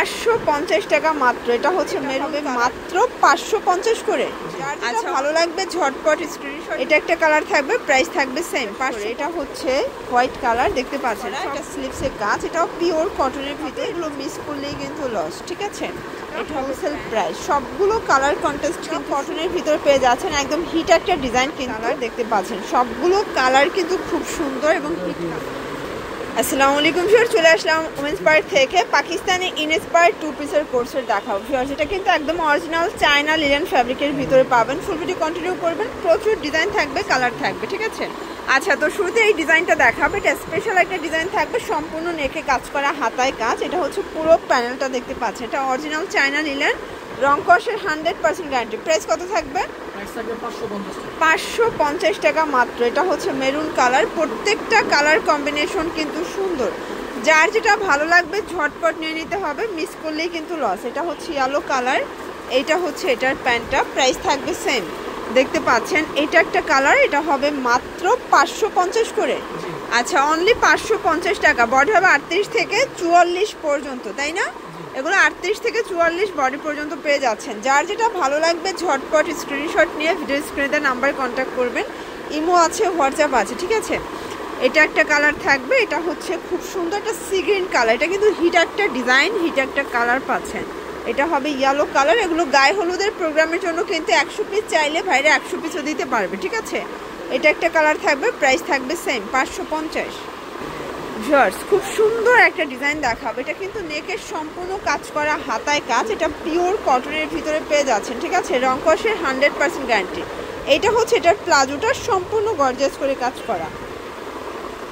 550 টাকা মাত্র। এটা হচ্ছে মেরুন, মাত্র 550 করে। আচ্ছা, ভালো লাগবে ঝটপট স্ক্রিনশট। এটা একটা কালার থাকবে, প্রাইস থাকবে সেম 500। এটা হচ্ছে হোয়াইট কালার, দেখতে পাচ্ছেন এটা স্লিপসের কাজ, এটাও পিওর কটনের ভিতরে। এগুলো মিস করলেই কিন্তু লস, ঠিক আছে। এটা হোলসেল প্রাইস। সবগুলো কালার কন্ট্রাস্ট কিন্তু কটনের ভিতরে পেয়ে যাচ্ছেন, একদম হিট একটা ডিজাইন কিন্তু দেখতে পাচ্ছেন। সবগুলো কালার কিন্তু খুব সুন্দর এবং হিট। আসসালামু আলাইকুম ভিউয়ার্স, চলে আসলাম ওমেন্স পার্ক থেকে পাকিস্তানি ইনস্পায়ার্ড 2 পিসের কোর্সের দেখাও ভিউয়ার্স। এটা কিন্তু একদম অরিজিনাল চায়না লিলেন ফ্যাব্রিকের ভিতরে পাবেন। ফুল ভিডিও কন্টিনিউ করবেন, প্রচুর ডিজাইন থাকবে, কালার থাকবে, ঠিক আছে। আচ্ছা, তো শুরুতে এই ডিজাইনটা দেখাবে। এটা স্পেশাল একটা ডিজাইন থাকবে, সম্পূর্ণ নেকে কাজ করা, হাতায় কাজ। এটা হচ্ছে পুরো প্যানেলটা দেখতে পাচ্ছেন। এটা অরিজিনাল চায়না লিলেন, রং কষের 100% গ্যারান্টি। প্রাইস কত থাকবে? 550 টাকা মাত্র। এটা হচ্ছে মেরুন কালার, প্রত্যেকটা কালার কম্বিনেশন কিন্তু সুন্দর। যার যেটা ভালো লাগবে ঝটপট নিয়ে নিতে হবে, মিস করলেই কিন্তু লস। এটা হচ্ছে ইয়েলো কালার, এইটা হচ্ছে এটার প্যান্টটা, প্রাইস থাকবে সেম, দেখতে পাচ্ছেন। এটা একটা কালার, এটা হবে মাত্র 550 করে। আচ্ছা, অনলি 550 টাকা। বডি হবে 38 থেকে 44 পর্যন্ত, তাই না? এগুলো 38 থেকে 44 বডি পর্যন্ত পেয়ে যাচ্ছেন। যার যেটা ভালো লাগবে ঝটপট স্ক্রিনশট নিয়ে ভিডিও স্ক্রিনে নাম্বারে কন্ট্যাক্ট করবেন। ইমো আছে, হোয়াটসঅ্যাপ আছে, ঠিক আছে। এটা একটা কালার থাকবে, এটা হচ্ছে খুব সুন্দর একটা সি গ্রিন কালার। এটা কিন্তু হিট একটা ডিজাইন, হিট একটা কালার পাচ্ছেন। এটা হবে ইয়েলো কালার। এগুলো গায়ে হলুদের প্রোগ্রামের জন্য কিন্তু 100 পিস চাইলে ভাইরা 100 পিসও দিতে পারবে, ঠিক আছে। এটা একটা কালার থাকবে, প্রাইস থাকবে সেম 550। ভিউয়ার্স, খুব সুন্দর একটা ডিজাইন দেখাবো। এটা কিন্তু নেকের সম্পূর্ণ কাজ করা, হাতায় কাজ। এটা পিওর কটনের ভিতরে পেয়ে যাচ্ছেন, ঠিক আছে। রং কষের 100% গ্যারান্টি। এটা হচ্ছে এটার প্লাজোটা সম্পূর্ণ গর্জাস করে কাজ করা।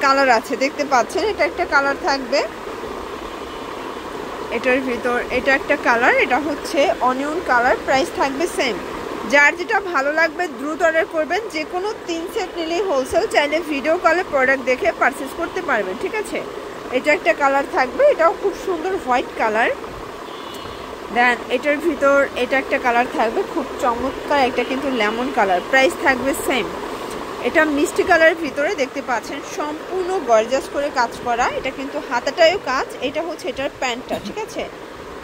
কালার আছে, দেখতে পাচ্ছেন। এটা একটা কালার থাকবে এটার ভিতর। এটা একটা কালার, এটা হচ্ছে অনিয়ন কালার, প্রাইস থাকবে সেম। যার যেটা ভালো লাগবে দ্রুত অর্ডার করবেন। যে কোনো 3 সেট নিলেই হোলসেল, চাইলে ভিডিও কলে প্রোডাক্ট দেখে পারচেস করতে পারবেন, ঠিক আছে। এটা একটা কালার থাকবে, এটাও খুব সুন্দর হোয়াইট কালার। দেন এটার ভিতর এটা একটা কালার থাকবে, খুব চমৎকার একটা কিন্তু লেমন কালার, প্রাইস থাকবে সেম। এটা মিষ্টি কালারের ভিতরে দেখতে পাচ্ছেন, সম্পূর্ণ গর্জাস করে কাজ করা। এটা কিন্তু হাতাটায়ও কাজ। এটা হচ্ছে এটার প্যান্টটা, ঠিক আছে।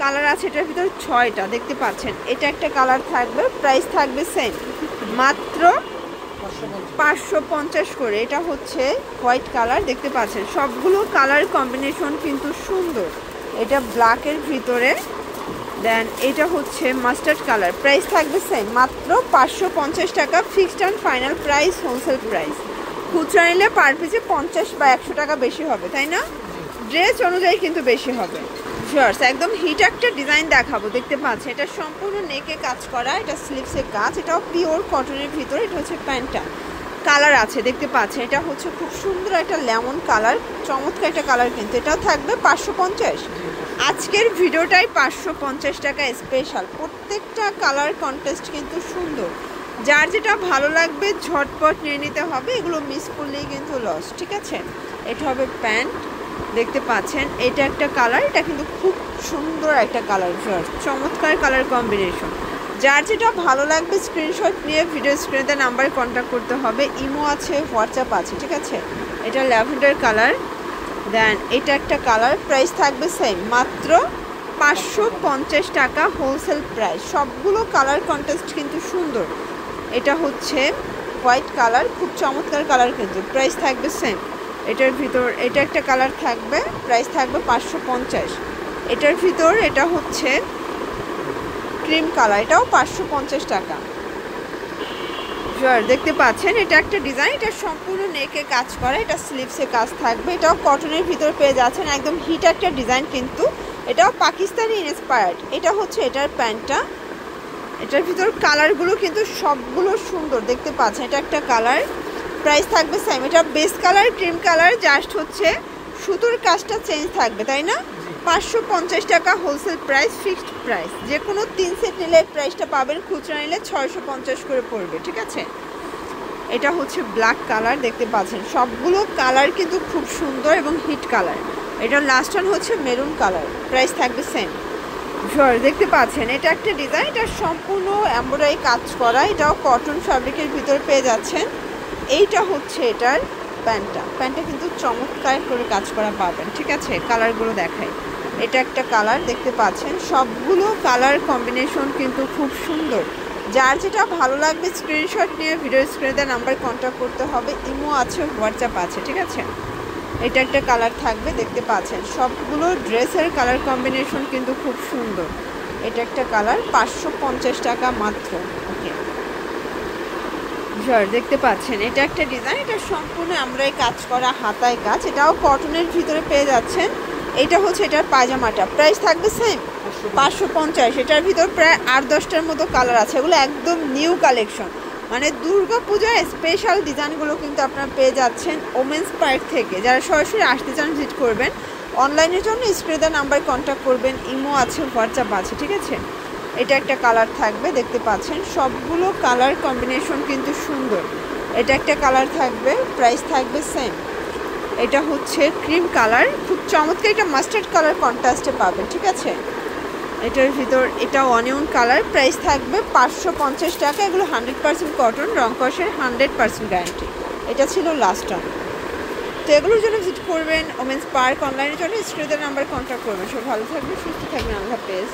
কালার আছে এটার ভিতরে 6টা, দেখতে পাচ্ছেন। এটা একটা কালার থাকবে, প্রাইস থাকবে সেম, মাত্র 550 করে। এটা হচ্ছে হোয়াইট কালার, দেখতে পাচ্ছেন। সবগুলো কালার কম্বিনেশন কিন্তু সুন্দর। এটা ব্ল্যাকের ভিতরে। দেন এটা হচ্ছে মাস্টার্ড কালার, প্রাইস থাকবে সেম, মাত্র 550 টাকা। Fixed and final price, wholesale price. খুচরা নিলে পার পিসে 50 বা 100 টাকা বেশি হবে, তাই না? ড্রেস অনুযায়ী কিন্তু বেশি হবে। ভিউয়ার্স, একদম হিট একটা ডিজাইন দেখাবো, দেখতে পাচ্ছেন। এটা সম্পূর্ণ নেকে কাজ করা, এটা স্লিপসের কাজ। এটাও পিওর কটনের ভিতরে। এটা হচ্ছে প্যান্টটা, কালার আছে, দেখতে পাচ্ছেন। এটা হচ্ছে খুব সুন্দর একটা লেমন কালার, চমৎকার একটা কালার কিন্তু। এটাও থাকবে 550। আজকের ভিডিওটাই 550 টাকা স্পেশাল। প্রত্যেকটা কালার কন্টেস্ট কিন্তু সুন্দর। যার যেটা ভালো লাগবে ঝটপট নিয়ে নিতে হবে, এগুলো মিস করলেই কিন্তু লস, ঠিক আছে। এটা হবে প্যান্ট, দেখতে পাচ্ছেন। এটা একটা কালার, এটা কিন্তু খুব সুন্দর একটা কালার, চমৎকার কালার কম্বিনেশন। যার যেটা ভালো লাগবে স্ক্রিনশট নিয়ে ভিডিও স্ক্রিনে নাম্বারে কন্ট্যাক্ট করতে হবে। ইমো আছে, হোয়াটসঅ্যাপ আছে, ঠিক আছে। এটা ল্যাভেন্ডার কালার। দেন এটা একটা কালার, প্রাইস থাকবে সেম, মাত্র 550 টাকা, হোলসেল প্রাইস। সবগুলো কালার কন্টেস্ট কিন্তু সুন্দর। এটা হচ্ছে হোয়াইট কালার, খুব চমৎকার কালার কিন্তু, প্রাইস থাকবে সেম। এটার ভিতর এটা একটা কালার থাকবে, প্রাইস থাকবে 550। এটার ভিতর এটা হচ্ছে ক্রিম কালার, এটাও 550 টাকা। দেখতে পাচ্ছেন। এটা একটা ডিজাইন, এটা সম্পূর্ণ নেকে কাজ করা। এটা স্লিভসে কাজ থাকবে। এটাও কটনের ভিতর পেয়ে যাচ্ছেন, একদম হিট একটা ডিজাইন কিন্তু। এটাও পাকিস্তানি ইন্সপায়ার্ড। এটা হচ্ছে এটার প্যান্টটা। এটার ভিতর কালারগুলো কিন্তু সবগুলো সুন্দর, দেখতে পাচ্ছেন। এটা একটা কালার, প্রাইস থাকবে সেম। এটা base colour, cream colour, just হচ্ছে সুতোর কাজটা চেঞ্জ থাকবে, তাই না? 550 টাকা, হোলসেল প্রাইস, ফিক্সড প্রাইস। যে কোনো 3 সেট নিলে প্রাইসটা পাবেন, খুচরা নিলে 650 করে পড়বে, ঠিক আছে। এটা হচ্ছে ব্ল্যাক কালার, দেখতে পাচ্ছেন। সবগুলো কালার কিন্তু খুব সুন্দর এবং হিট কালার। এটা লাস্ট ওয়ান হচ্ছে মেরুন কালার, প্রাইস থাকবে সেম। দেখতে পাচ্ছেন। এটা একটা ডিজাইন, এটা সম্পূর্ণ এমব্রয়ডারি কাজ করা। এটাও কটন ফ্যাব্রিকের ভিতরে পেয়ে যাচ্ছেন। এইটা হচ্ছে এটার প্যান্টটা। প্যান্টটা কিন্তু চমৎকার করে কাজ করা পাবেন, ঠিক আছে। কালারগুলো দেখাই। এটা একটা কালার দেখতে পাচ্ছেন, সবগুলো কালার কম্বিনেশন কিন্তু খুব সুন্দর। যার যেটা ভালো লাগবে স্ক্রিনশট নিয়ে ভিডিও স্ক্রিনে দেওয়া নাম্বারে কন্ট্যাক্ট করতে হবে। ইমো আছে, হোয়াটসঅ্যাপ আছে, ঠিক আছে। এটা একটা কালার থাকবে দেখতে পাচ্ছেন, সবগুলো ড্রেসের কালার কম্বিনেশন কিন্তু খুব সুন্দর। এটা একটা কালার 550 টাকা মাত্র। ওকে দেখতে পাচ্ছেন, এটা একটা ডিজাইন, এটা সম্পূর্ণ আমরাই কাজ করা হাতায় কাজ, এটাও কটনের ভিতরে পেয়ে যাচ্ছেন। এটা হচ্ছে এটার পায়জামাটা, প্রাইস থাকবে সেম 550। এটার ভিতর প্রায় 8-10টার মতো কালার আছে, এগুলো একদম নিউ কালেকশন, মানে দুর্গা পূজার স্পেশাল ডিজাইনগুলো কিন্তু আপনারা পেয়ে যাচ্ছেন ওমেন্স পার্ক থেকে। যারা সরাসরি আসতে চান ভিজিট করবেন, অনলাইনের জন্য স্ক্রিনে দেওয়া নাম্বারে কন্ট্যাক্ট করবেন। ইমো আছে, হোয়াটসঅ্যাপ আছে, ঠিক আছে। এটা একটা কালার থাকবে দেখতে পাচ্ছেন, সবগুলো কালার কম্বিনেশন কিন্তু সুন্দর। এটা একটা কালার থাকবে, প্রাইস থাকবে সেম। এটা হচ্ছে ক্রিম কালার, খুব চমৎকার, এটা মাস্টার্ড কালার কন্ট্রাস্টে পাবেন, ঠিক আছে। এটার ভিতর এটা অনিয়ন কালার, প্রাইস থাকবে 550 টাকা। এগুলো 100% কটন, রং কষের 100% গ্যারান্টি। এটা ছিল লাস্ট টাইম। তো এগুলোর জন্য ভিজিট করবেন ওমেন্স পার্ক, অনলাইনের জন্য স্ক্রিনের নাম্বার কন্ট্যাক্ট করবেন। সব ভালো থাকবে, সুস্থ থাকবেন, আল্লাহ হাফেজ।